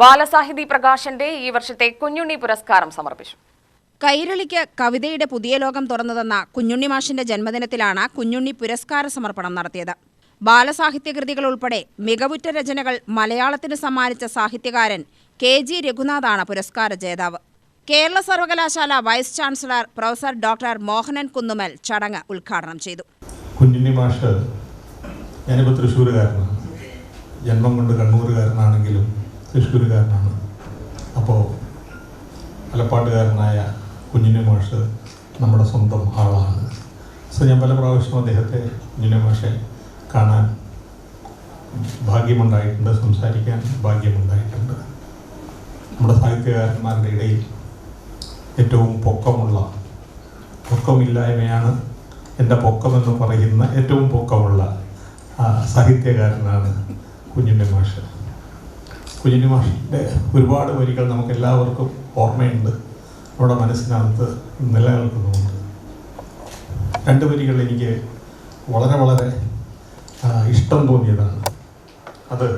ബാലസാഹിതി പ്രകാശന്റെ ഈ വർഷത്തെ കുഞ്ഞുണ്ണി പുരസ്കാരം സമർപ്പിച്ചു. കൈരളിക്ക് കവിതയുടെ പുതിയ ലോകം തുറന്നുതന്ന കുഞ്ഞുണ്ണി മാഷിന്റെ ജന്മദിനത്തിലാണ് കുഞ്ഞുണ്ണി പുരസ്കാര സമർപ്പണം നടത്തിയത്. ബാലസാഹിത്യകൃതികൾ ഉൾപ്പെടെ മികവുറ്റ രചനകൾ മലയാളത്തിന് സമ്മാനിച്ച സാഹിത്യകാരൻ KG രഘുനാഥാണ് പുരസ്കാര ജേതാവ്. കേരള സർവകലാശാല vice chancellor professor doctor Mohanan Kunnummal ചടങ്ങ് ഉദ്ഘാടനം ചെയ്തു. കുഞ്ഞുണ്ണി മാഷ് ഞാനിപ്പോൾ തൃശ്ശൂരുകാരനാണ്. ജന്മം കൊണ്ട് കണ്ണൂരുകാരനാണെങ്കിലും തൃശ്ശൂരുകാരനാണ്. അപ്പോൾ ആലപ്പാട്ടുകാരനായ കുഞ്ഞുണ്ണി മാഷ് നമ്മുടെ സ്വന്തം ആളാണ്. ഞാൻ പല പ്രാവശ്യവും അദ്ദേഹത്തെ കുഞ്ഞുണ്ണി മാഷെ കാണാൻ ഭാഗ്യമുണ്ടായിട്ടുണ്ട്, സംസാരിക്കാൻ ഭാഗ്യമുണ്ടായിട്ടുണ്ട്. നമ്മുടെ സാഹിത്യകാരന്മാരുടെ ഇടയിൽ ഏറ്റവും പൊക്കമില്ലായ്മയാണ് എൻ്റെ പൊക്കമെന്ന് പറയുന്ന ഏറ്റവും പൊക്കമുള്ള സാഹിത്യകാരനാണ് കുഞ്ഞുണ്ണി മാഷ്. കുഞ്ഞുണ്ണി മാഷിൻ്റെ ഒരുപാട് വരികൾ നമുക്ക് എല്ലാവർക്കും ഓർമ്മയുണ്ട്, നമ്മുടെ മനസ്സിനകത്ത് നിലനിൽക്കുന്നുണ്ട്. രണ്ട് വരികൾ എനിക്ക് വളരെ ഇഷ്ടം തോന്നിയതാണ്. അത്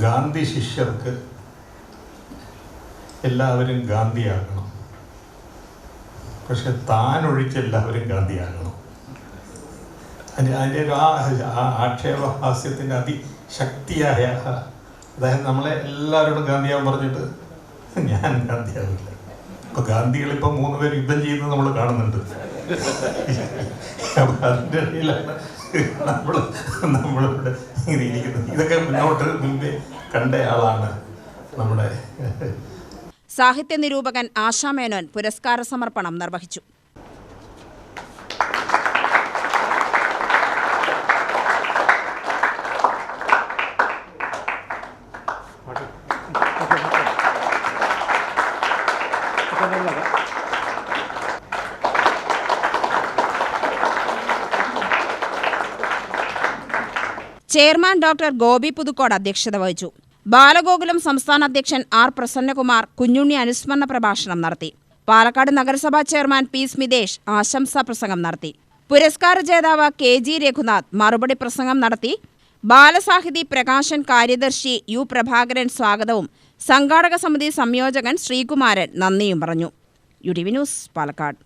ഗാന്ധി ശിഷ്യർക്ക് എല്ലാവരും ഗാന്ധിയാകണം, പക്ഷെ താനൊഴിച്ച് എല്ലാവരും ഗാന്ധിയാകണം. അതിൻ്റെ ആക്ഷേപഹാസ്യത്തിൻ്റെ അതിശക്തിയായ, അതായത് നമ്മളെ എല്ലാവരോടും ഗാന്ധിയാവാൻ പറഞ്ഞിട്ട് ഞാൻ ഗാന്ധിയാവില്ല. ഇപ്പം ഗാന്ധികളിപ്പം 3 പേര് യുദ്ധം ചെയ്യുന്നത് നമ്മൾ കാണുന്നുണ്ട്. അപ്പം അതിൻ്റെ ഇടയിലാണ് നമ്മളിവിടെ ഇങ്ങനെ ഇരിക്കുന്നത്. ഇതൊക്കെ മുമ്പേ കണ്ടയാളാണ് നമ്മുടെ സാഹിത്യ നിരൂപകൻ ആശാ മേനോൻ പുരസ്കാര സമർപ്പണം നിർവഹിച്ചു. ചെയർമാൻ ഡോക്ടർ ഗോപി പുതുക്കോട് അധ്യക്ഷത വഹിച്ചു. ബാലഗോകുലം സംസ്ഥാന അധ്യക്ഷൻ R. പ്രസന്നകുമാർ കുഞ്ഞുണ്ണി അനുസ്മരണ പ്രഭാഷണം നടത്തി. പാലക്കാട് നഗരസഭാ ചെയർമാൻ P. സ്മിതേഷ് ആശംസാ പ്രസംഗം നടത്തി. പുരസ്കാര ജേതാവ് KG രഘുനാഥ് മറുപടി പ്രസംഗം നടത്തി. ബാലസാഹിതി പ്രകാശൻ കാര്യദർശി U. പ്രഭാകരൻ സ്വാഗതവും സംഘാടക സമിതി സംയോജകൻ ശ്രീകുമാരൻ നന്ദിയും പറഞ്ഞു. UTV news, Palakkad.